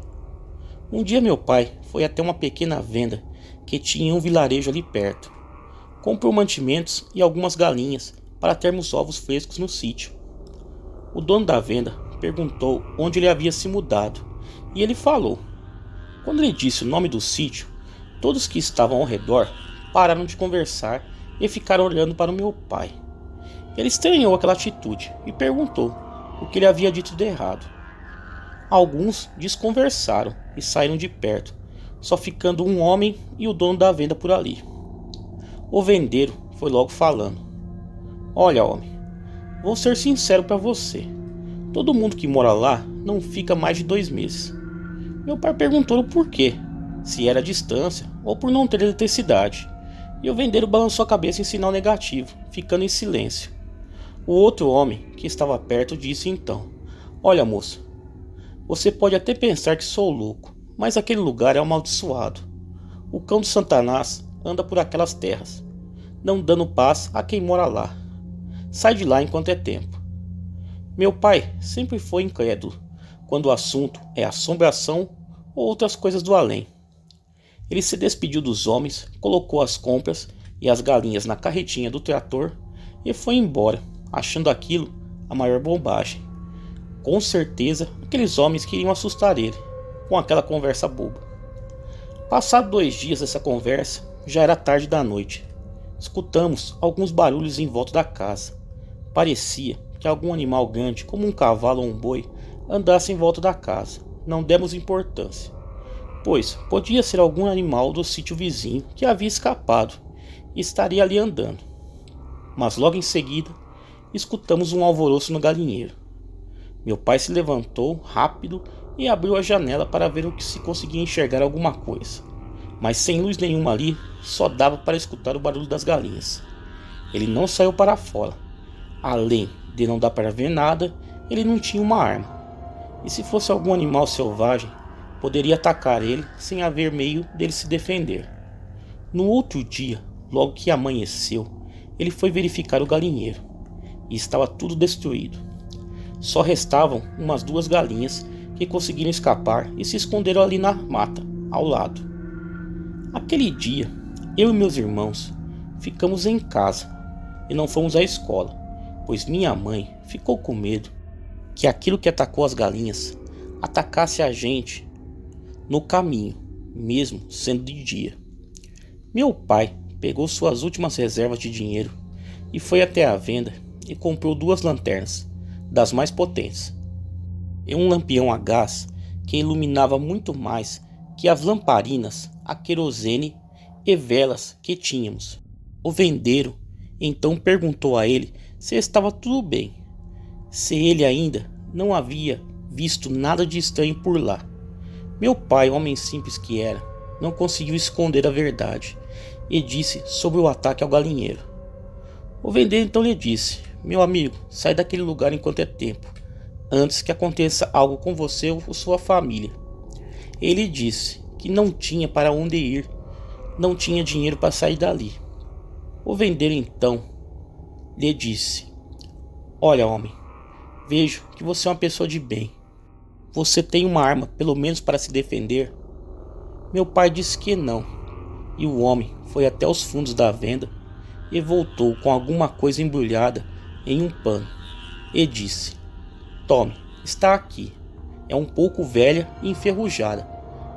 Um dia meu pai foi até uma pequena venda que tinha em um vilarejo ali perto. Comprou mantimentos e algumas galinhas para termos ovos frescos no sítio. O dono da venda perguntou onde ele havia se mudado e ele falou. Quando ele disse o nome do sítio, todos que estavam ao redor pararam de conversar e ficaram olhando para o meu pai. Ele estranhou aquela atitude e perguntou o que ele havia dito de errado. Alguns desconversaram e saíram de perto, só ficando um homem e o dono da venda por ali. O vendeiro foi logo falando. Olha, homem, vou ser sincero para você. Todo mundo que mora lá não fica mais de 2 meses. Meu pai perguntou o porquê, se era a distância ou por não ter eletricidade. E o vendeiro balançou a cabeça em sinal negativo, ficando em silêncio. O outro homem que estava perto disse então. Olha, moça, você pode até pensar que sou louco, mas aquele lugar é amaldiçoado. O cão de Satanás anda por aquelas terras, não dando paz a quem mora lá. Sai de lá enquanto é tempo. Meu pai sempre foi incrédulo quando o assunto é assombração ou outras coisas do além. Ele se despediu dos homens, colocou as compras e as galinhas na carretinha do trator e foi embora, achando aquilo a maior bobagem. Com certeza, aqueles homens queriam assustar ele com aquela conversa boba. Passado 2 dias dessa conversa, já era tarde da noite. Escutamos alguns barulhos em volta da casa. Parecia que algum animal grande, como um cavalo ou um boi, andasse em volta da casa. Não demos importância, pois podia ser algum animal do sítio vizinho que havia escapado e estaria ali andando. Mas logo em seguida, escutamos um alvoroço no galinheiro. Meu pai se levantou rápido e abriu a janela para ver o que se conseguia enxergar alguma coisa. Mas sem luz nenhuma ali, só dava para escutar o barulho das galinhas. Ele não saiu para fora. Além de não dar para ver nada, ele não tinha uma arma. E se fosse algum animal selvagem, poderia atacar ele sem haver meio dele se defender. No outro dia, logo que amanheceu, ele foi verificar o galinheiro. E estava tudo destruído. Só restavam umas 2 galinhas que conseguiram escapar e se esconderam ali na mata, ao lado. Aquele dia, eu e meus irmãos ficamos em casa e não fomos à escola, pois minha mãe ficou com medo que aquilo que atacou as galinhas atacasse a gente no caminho, mesmo sendo de dia. Meu pai pegou suas últimas reservas de dinheiro e foi até a venda e comprou 2 lanternas, das mais potentes, e um lampião a gás que iluminava muito mais que as lamparinas a querosene e velas que tínhamos. O vendeiro então perguntou a ele se estava tudo bem, se ele ainda não havia visto nada de estranho por lá. Meu pai, homem simples que era, não conseguiu esconder a verdade e disse sobre o ataque ao galinheiro. O vendeiro então lhe disse: meu amigo, sai daquele lugar enquanto é tempo, antes que aconteça algo com você ou sua família. Ele disse que não tinha para onde ir, não tinha dinheiro para sair dali. O vendeiro então lhe disse: Olha, homem, vejo que você é uma pessoa de bem. Você tem uma arma, pelo menos para se defender? Meu pai disse que não, e o homem foi até os fundos da venda e voltou com alguma coisa embrulhada em um pano e disse: Tome, está aqui. É um pouco velha e enferrujada,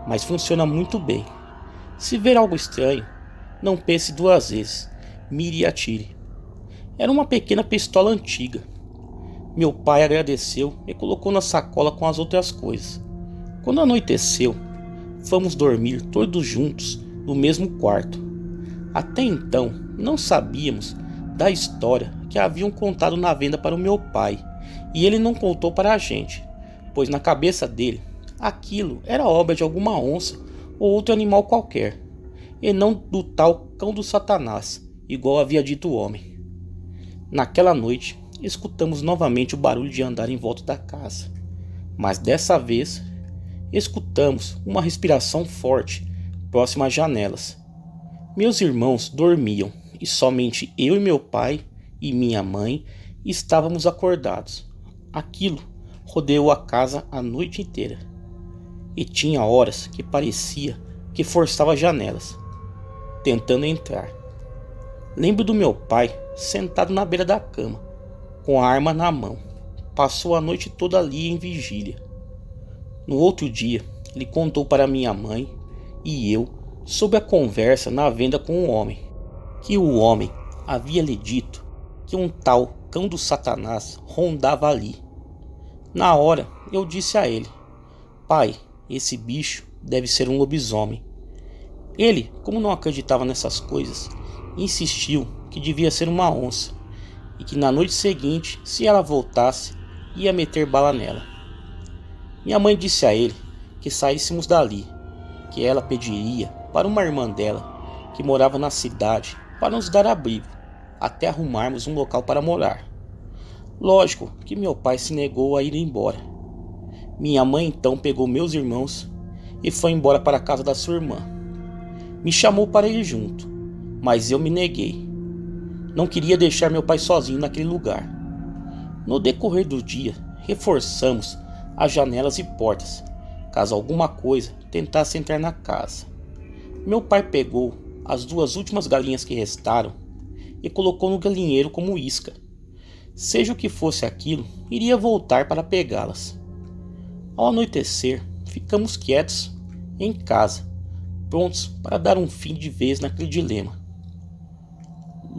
mas funciona muito bem. Se ver algo estranho, não pense duas vezes, mire e atire. Era uma pequena pistola antiga. Meu pai agradeceu e colocou na sacola com as outras coisas. Quando anoiteceu, fomos dormir todos juntos no mesmo quarto. Até então, não sabíamos da história que haviam contado na venda para o meu pai, e ele não contou para a gente, pois na cabeça dele, aquilo era obra de alguma onça ou outro animal qualquer, e não do tal cão do Satanás, igual havia dito o homem. Naquela noite, escutamos novamente o barulho de andar em volta da casa, mas dessa vez escutamos uma respiração forte próxima às janelas. Meus irmãos dormiam e somente eu e meu pai e minha mãe estávamos acordados. Aquilo rodeou a casa a noite inteira e tinha horas que parecia que forçava as janelas, tentando entrar. Lembro do meu pai sentado na beira da cama, com a arma na mão. Passou a noite toda ali em vigília. No outro dia, ele contou para minha mãe e eu sobre a conversa na venda com o homem, que o homem havia lhe dito que um tal cão do Satanás rondava ali. Na hora, eu disse a ele: Pai, esse bicho deve ser um lobisomem. Ele, como não acreditava nessas coisas, insistiu que devia ser uma onça e que na noite seguinte, se ela voltasse, ia meter bala nela. Minha mãe disse a ele que saíssemos dali, que ela pediria para uma irmã dela, que morava na cidade, para nos dar abrigo, até arrumarmos um local para morar. Lógico que meu pai se negou a ir embora. Minha mãe então pegou meus irmãos e foi embora para a casa da sua irmã. Me chamou para ir junto, mas eu me neguei. Não queria deixar meu pai sozinho naquele lugar. No decorrer do dia, reforçamos as janelas e portas, caso alguma coisa tentasse entrar na casa. Meu pai pegou as duas últimas galinhas que restaram e colocou no galinheiro como isca. Seja o que fosse aquilo, iria voltar para pegá-las. Ao anoitecer, ficamos quietos em casa, prontos para dar um fim de vez naquele dilema.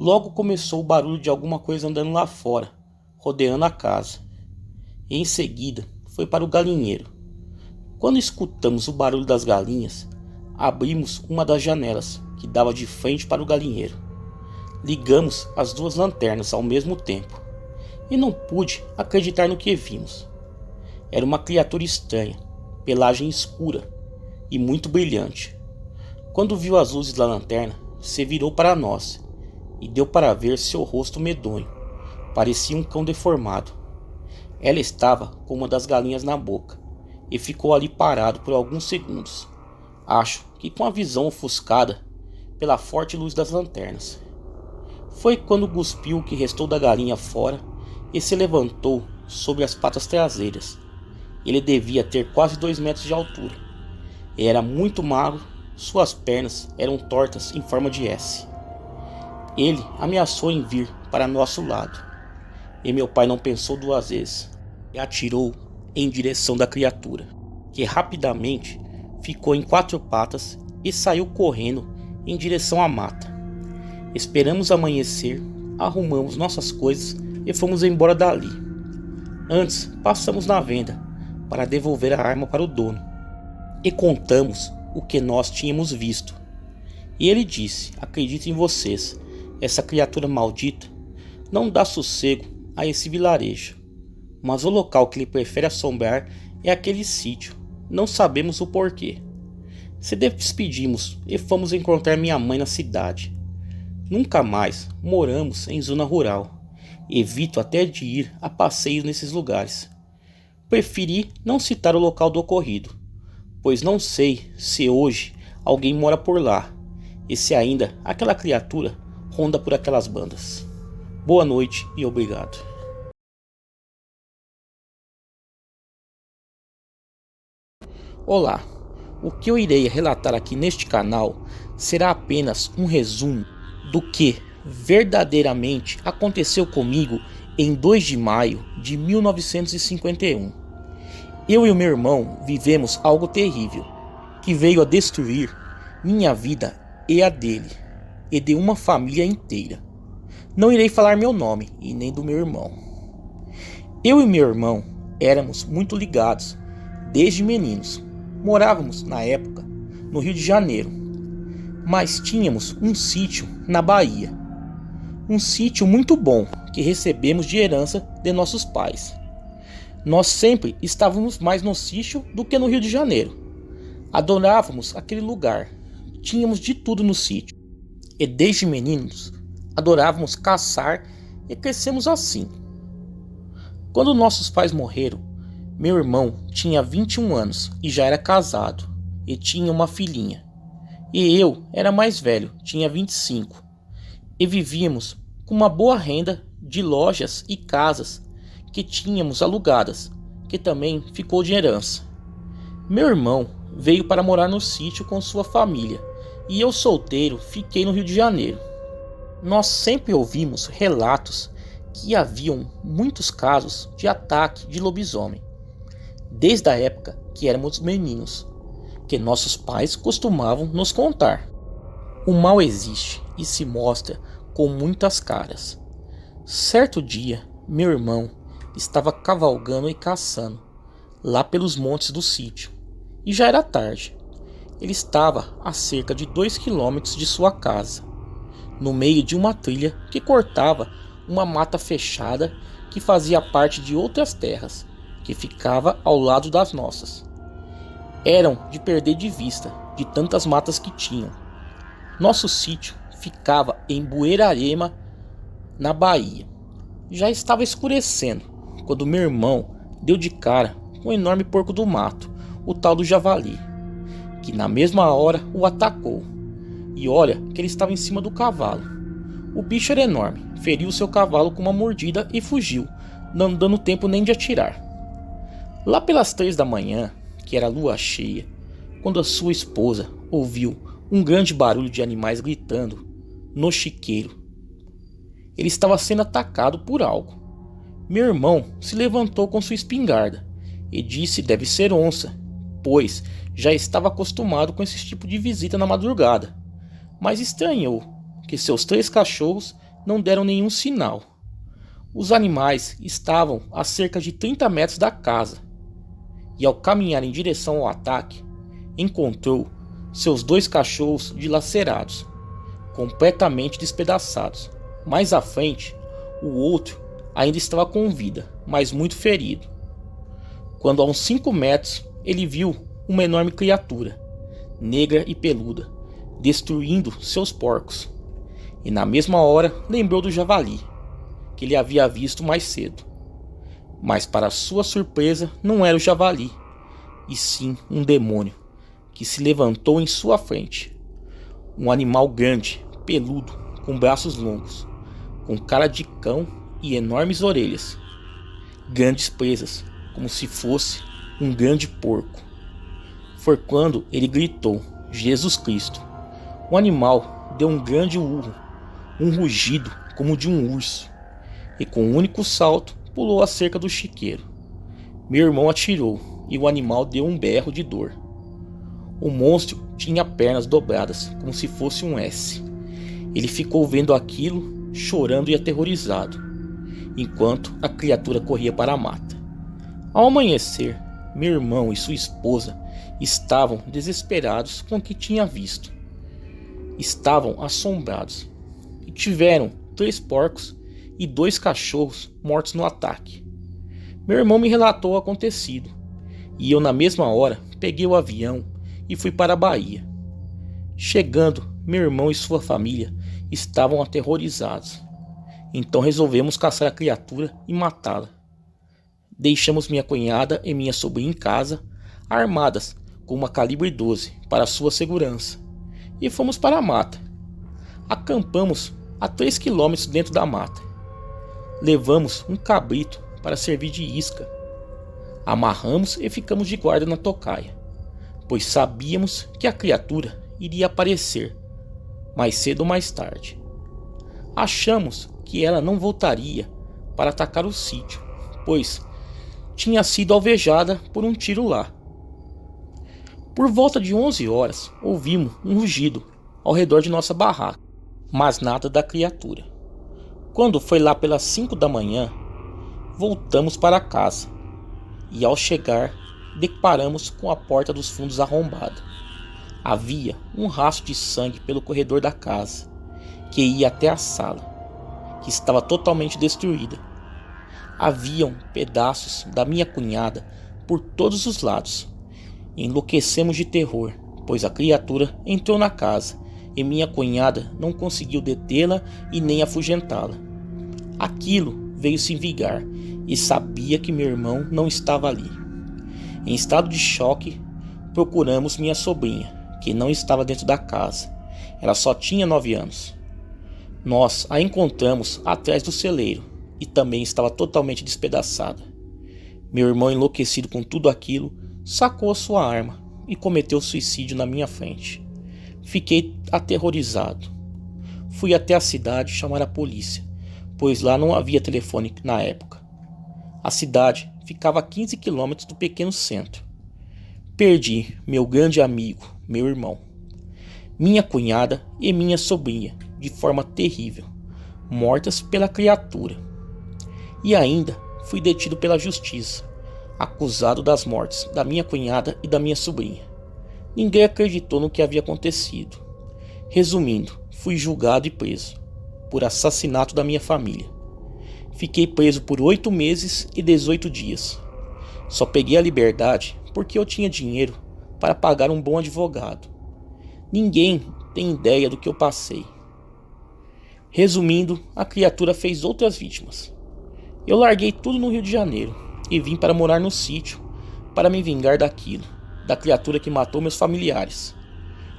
Logo começou o barulho de alguma coisa andando lá fora, rodeando a casa. E em seguida foi para o galinheiro. Quando escutamos o barulho das galinhas, abrimos uma das janelas que dava de frente para o galinheiro. Ligamos as duas lanternas ao mesmo tempo e não pude acreditar no que vimos. Era uma criatura estranha, pelagem escura e muito brilhante. Quando viu as luzes da lanterna, se virou para nós e deu para ver seu rosto medonho. Parecia um cão deformado. Ela estava com uma das galinhas na boca e ficou ali parado por alguns segundos. Acho que com a visão ofuscada pela forte luz das lanternas. Foi quando cuspiu o que restou da galinha fora e se levantou sobre as patas traseiras. Ele devia ter quase 2 metros de altura. Era muito magro, suas pernas eram tortas em forma de S. Ele ameaçou em vir para nosso lado, e meu pai não pensou duas vezes e atirou em direção da criatura, que rapidamente ficou em 4 patas e saiu correndo em direção à mata. Esperamos amanhecer, arrumamos nossas coisas e fomos embora dali. Antes, passamos na venda para devolver a arma para o dono e contamos o que nós tínhamos visto. E ele disse: acredito em vocês, essa criatura maldita não dá sossego a esse vilarejo, mas o local que ele prefere assombrar é aquele sítio. Não sabemos o porquê. Se despedimos e fomos encontrar minha mãe na cidade. Nunca mais moramos em zona rural. Evito até de ir a passeios nesses lugares. Preferi não citar o local do ocorrido, pois não sei se hoje alguém mora por lá e se ainda aquela criatura ronda por aquelas bandas. Boa noite e obrigado. Olá, o que eu irei relatar aqui neste canal será apenas um resumo do que verdadeiramente aconteceu comigo em 2 de maio de 1951. Eu e o meu irmão vivemos algo terrível, que veio a destruir minha vida e a dele, e de uma família inteira. Não irei falar meu nome e nem do meu irmão. Eu e meu irmão éramos muito ligados desde meninos. Morávamos na época no Rio de Janeiro, mas tínhamos um sítio na Bahia. Um sítio muito bom que recebemos de herança de nossos pais. Nós sempre estávamos mais no sítio do que no Rio de Janeiro. Adorávamos aquele lugar. Tínhamos de tudo no sítio. E desde meninos adorávamos caçar e crescemos assim. Quando nossos pais morreram, meu irmão tinha 21 anos e já era casado e tinha uma filhinha. E eu era mais velho, tinha 25. E vivíamos com uma boa renda de lojas e casas que tínhamos alugadas, que também ficou de herança. Meu irmão veio para morar no sítio com sua família e eu, solteiro, fiquei no Rio de Janeiro. Nós sempre ouvimos relatos que haviam muitos casos de ataque de lobisomem, desde a época que éramos meninos, que nossos pais costumavam nos contar. O mal existe e se mostra com muitas caras. Certo dia, meu irmão estava cavalgando e caçando lá pelos montes do sítio, e já era tarde. Ele estava a cerca de 2 quilômetros de sua casa, no meio de uma trilha que cortava uma mata fechada que fazia parte de outras terras, que ficava ao lado das nossas. Eram de perder de vista, de tantas matas que tinham. Nosso sítio ficava em Buerarema, na Bahia. Já estava escurecendo quando meu irmão deu de cara com um enorme porco do mato, o tal do javali, que na mesma hora o atacou. E olha que ele estava em cima do cavalo. O bicho era enorme, feriu seu cavalo com uma mordida e fugiu, não dando tempo nem de atirar. Lá pelas 3 da manhã, que era lua cheia, quando a sua esposa ouviu um grande barulho de animais gritando no chiqueiro. Ele estava sendo atacado por algo. Meu irmão se levantou com sua espingarda e disse: deve ser onça, pois já estava acostumado com esse tipo de visita na madrugada, mas estranhou que seus 3 cachorros não deram nenhum sinal. Os animais estavam a cerca de 30 metros da casa, e ao caminhar em direção ao ataque, encontrou seus 2 cachorros dilacerados, completamente despedaçados. Mais à frente, o outro ainda estava com vida, mas muito ferido. Quando a uns 5 metros, ele viu uma enorme criatura, negra e peluda, destruindo seus porcos. E na mesma hora lembrou do javali, que ele havia visto mais cedo. Mas para sua surpresa não era o javali, e sim um demônio, que se levantou em sua frente. Um animal grande, peludo, com braços longos, com cara de cão e enormes orelhas, grandes presas, como se fosse um grande porco. Foi quando ele gritou: Jesus Cristo! O animal deu um grande urro, um rugido como de um urso, e com um único salto pulou a cerca do chiqueiro. Meu irmão atirou e o animal deu um berro de dor. O monstro tinha pernas dobradas como se fosse um S. Ele ficou vendo aquilo, chorando e aterrorizado, enquanto a criatura corria para a mata. Ao amanhecer, meu irmão e sua esposa estavam desesperados com o que tinha visto. Estavam assombrados e tiveram 3 porcos e 2 cachorros mortos no ataque. Meu irmão me relatou o acontecido, e eu na mesma hora peguei o avião e fui para a Bahia. Chegando, meu irmão e sua família estavam aterrorizados. Então resolvemos caçar a criatura e matá-la. Deixamos minha cunhada e minha sobrinha em casa, armadas com uma calibre 12 para sua segurança, e fomos para a mata. Acampamos a 3 quilômetros dentro da mata. Levamos um cabrito para servir de isca. Amarramos e ficamos de guarda na tocaia. pois sabíamos que a criatura iria aparecer mais cedo ou mais tarde. Achamos que ela não voltaria para atacar o sítio, pois tinha sido alvejada por um tiro lá. Por volta de 11 horas, ouvimos um rugido ao redor de nossa barraca, mas nada da criatura. Quando foi lá pelas 5 da manhã, voltamos para casa e ao chegar, deparamos com a porta dos fundos arrombada. Havia um rastro de sangue pelo corredor da casa, que ia até a sala, que estava totalmente destruída. Haviam pedaços da minha cunhada por todos os lados. Enlouquecemos de terror, pois a criatura entrou na casa e minha cunhada não conseguiu detê-la e nem afugentá-la. Aquilo veio se vingar e sabia que meu irmão não estava ali. Em estado de choque, procuramos minha sobrinha, que não estava dentro da casa. Ela só tinha 9 anos. Nós a encontramos atrás do celeiro e também estava totalmente despedaçada. Meu irmão, enlouquecido com tudo aquilo, sacou sua arma e cometeu suicídio na minha frente. Fiquei aterrorizado. Fui até a cidade chamar a polícia, pois lá não havia telefone na época. A cidade ficava a 15 quilômetros do pequeno centro. Perdi meu grande amigo, meu irmão, minha cunhada e minha sobrinha de forma terrível, mortas pela criatura. E ainda fui detido pela justiça, acusado das mortes da minha cunhada e da minha sobrinha. Ninguém acreditou no que havia acontecido. Resumindo, fui julgado e preso por assassinato da minha família. Fiquei preso por 8 meses e 18 dias. Só peguei a liberdade porque eu tinha dinheiro para pagar um bom advogado. Ninguém tem ideia do que eu passei. Resumindo, a criatura fez outras vítimas. Eu larguei tudo no Rio de Janeiro e vim para morar no sítio para me vingar daquilo, da criatura que matou meus familiares.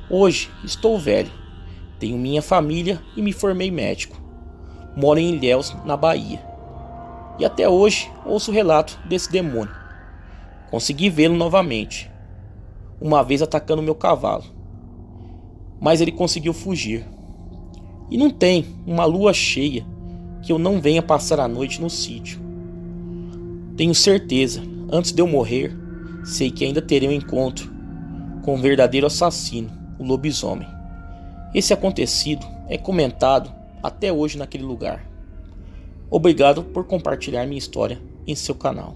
Hoje estou velho, tenho minha família e me formei médico. Moro em Ilhéus, na Bahia. E até hoje ouço o relato desse demônio. Consegui vê-lo novamente, uma vez atacando meu cavalo, mas ele conseguiu fugir. E não tem uma lua cheia que eu não venha passar a noite no sítio. Tenho certeza, antes de eu morrer, sei que ainda terei um encontro com o verdadeiro assassino, o lobisomem. Esse acontecido é comentado até hoje naquele lugar. Obrigado por compartilhar minha história em seu canal.